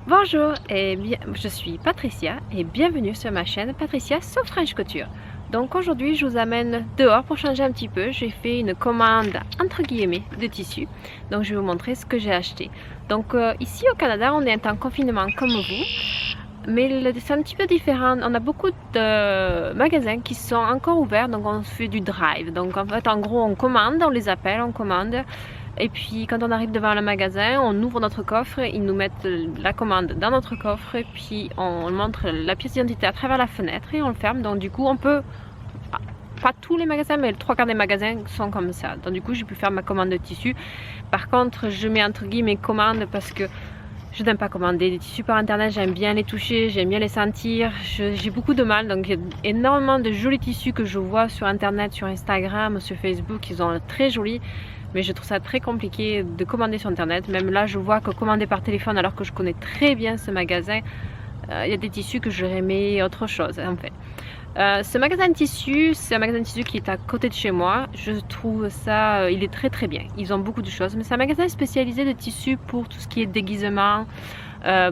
Bonjour, je suis Patricia et bienvenue sur ma chaîne Patricia So French Couture. Donc aujourd'hui je vous amène dehors pour changer un petit peu. J'ai fait une commande entre guillemets de tissu. Donc je vais vous montrer ce que j'ai acheté. Donc ici au Canada on est en confinement comme vous. Mais c'est un petit peu différent. On a beaucoup de magasins qui sont encore ouverts. Donc on fait du drive. Donc en fait en gros on commande, on les appelle, on commande. Et puis quand on arrive devant le magasin, on ouvre notre coffre, ils nous mettent la commande dans notre coffre et puis on montre la pièce d'identité à travers la fenêtre et on le ferme. Donc du coup on peut, pas tous les magasins mais le 3/4 des magasins sont comme ça. Donc du coup j'ai pu faire ma commande de tissu. Par contre je mets entre guillemets commandes parce que je n'aime pas commander des tissus par internet, j'aime bien les toucher, j'aime bien les sentir. J'ai beaucoup de mal, donc il y a énormément de jolis tissus que je vois sur internet, sur Instagram, sur Facebook, ils ont très jolis. Mais je trouve ça très compliqué de commander sur internet. Même là je vois que commander par téléphone alors que je connais très bien ce magasin, il y a des tissus que j'aurais aimé autre chose en fait. Ce magasin de tissus, c'est un magasin de tissus qui est à côté de chez moi. Je trouve ça, il est très bien. Ils ont beaucoup de choses, mais c'est un magasin spécialisé de tissus pour tout ce qui est déguisement,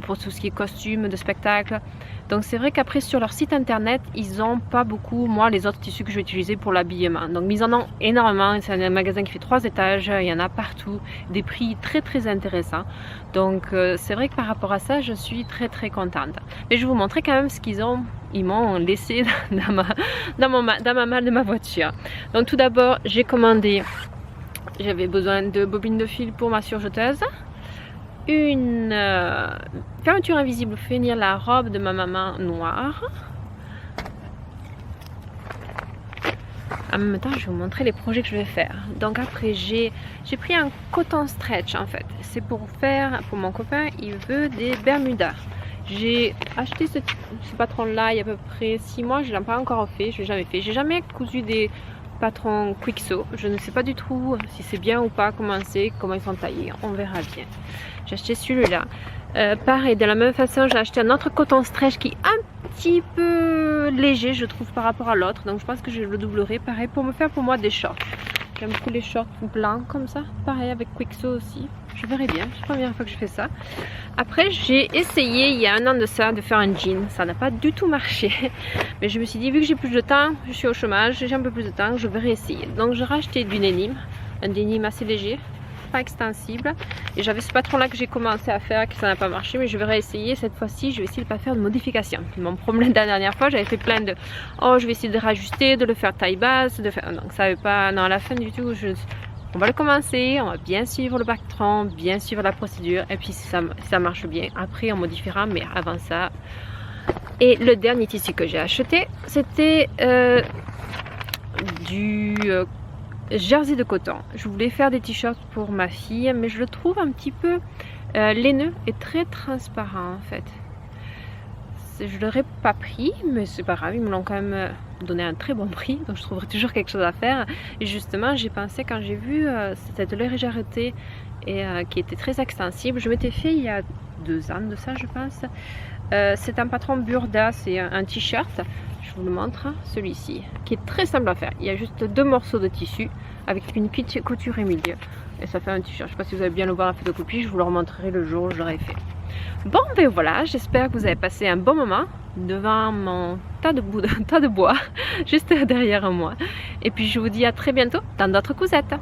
pour tout ce qui est costume de spectacle. Donc c'est vrai qu'après sur leur site internet, ils n'ont pas beaucoup, moi, les autres tissus que je vais utiliser pour l'habillement. Donc ils en ont énormément, c'est un magasin qui fait 3 étages, il y en a partout, des prix très intéressants. Donc c'est vrai que par rapport à ça, je suis très contente. Mais je vais vous montrer quand même ce qu'ils ont, ils m'ont laissé dans ma malle de ma voiture. Donc tout d'abord, j'ai commandé, j'avais besoin de bobines de fil pour ma surjeteuse. Une fermeture invisible pour finir la robe de ma maman noire. En même temps je vais vous montrer les projets que je vais faire. Donc après j'ai pris un coton stretch en fait. C'est pour faire, pour mon copain, il veut des bermudas. J'ai acheté ce patron là il y a à peu près 6 mois, je ne l'ai pas encore fait, je l'ai jamais fait. J'ai jamais cousu des patrons quick sew, je ne sais pas du tout si c'est bien ou pas, comment c'est, comment ils sont taillés, on verra bien. J'ai acheté celui-là. Pareil, de la même façon, j'ai acheté un autre coton stretch qui est un petit peu léger, je trouve, par rapport à l'autre. Donc je pense que je le doublerai. Pareil, pour me faire pour moi des shorts. J'aime beaucoup les shorts blancs comme ça. Pareil, avec quick sew aussi. Je verrai bien. C'est la première fois que je fais ça. Après, j'ai essayé il y a un an de ça de faire un jean. Ça n'a pas du tout marché. Mais je me suis dit, vu que j'ai plus de temps, je suis au chômage, j'ai un peu plus de temps, je vais réessayer. Donc j'ai racheté du denim. Un denim assez léger, pas extensible, et j'avais ce patron là que j'ai commencé à faire, que ça n'a pas marché, mais je vais réessayer cette fois-ci. Je vais essayer de ne pas faire de modification. Mon problème de la dernière fois, j'avais fait plein de je vais essayer de rajuster, de le faire taille basse, de faire, donc ça n'avait pas, non, à la fin du tout, on va le commencer, on va bien suivre le patron, bien suivre la procédure, et puis si ça marche bien, après on modifiera, mais avant ça. Et le dernier tissu que j'ai acheté, c'était du jersey de coton. Je voulais faire des t-shirts pour ma fille, mais je le trouve un petit peu laineux et très transparent en fait. Je l'aurais pas pris, mais c'est pas grave, ils me l'ont quand même donné un très bon prix, donc je trouverai toujours quelque chose à faire. Et justement, j'ai pensé quand j'ai vu cette légèreté et qui était très extensible, je m'étais fait il y a 2 ans de ça, je pense. C'est un patron Burda, c'est un t-shirt. Je vous le montre, celui-ci, qui est très simple à faire. Il y a juste 2 morceaux de tissu avec une petite couture au milieu. Et ça fait un t-shirt. Je ne sais pas si vous allez bien le voir en photocopie, je vous le remontrerai le jour où je l'aurai fait. Bon, ben voilà, j'espère que vous avez passé un bon moment devant mon tas de bois, juste derrière moi. Et puis je vous dis à très bientôt dans d'autres cousettes.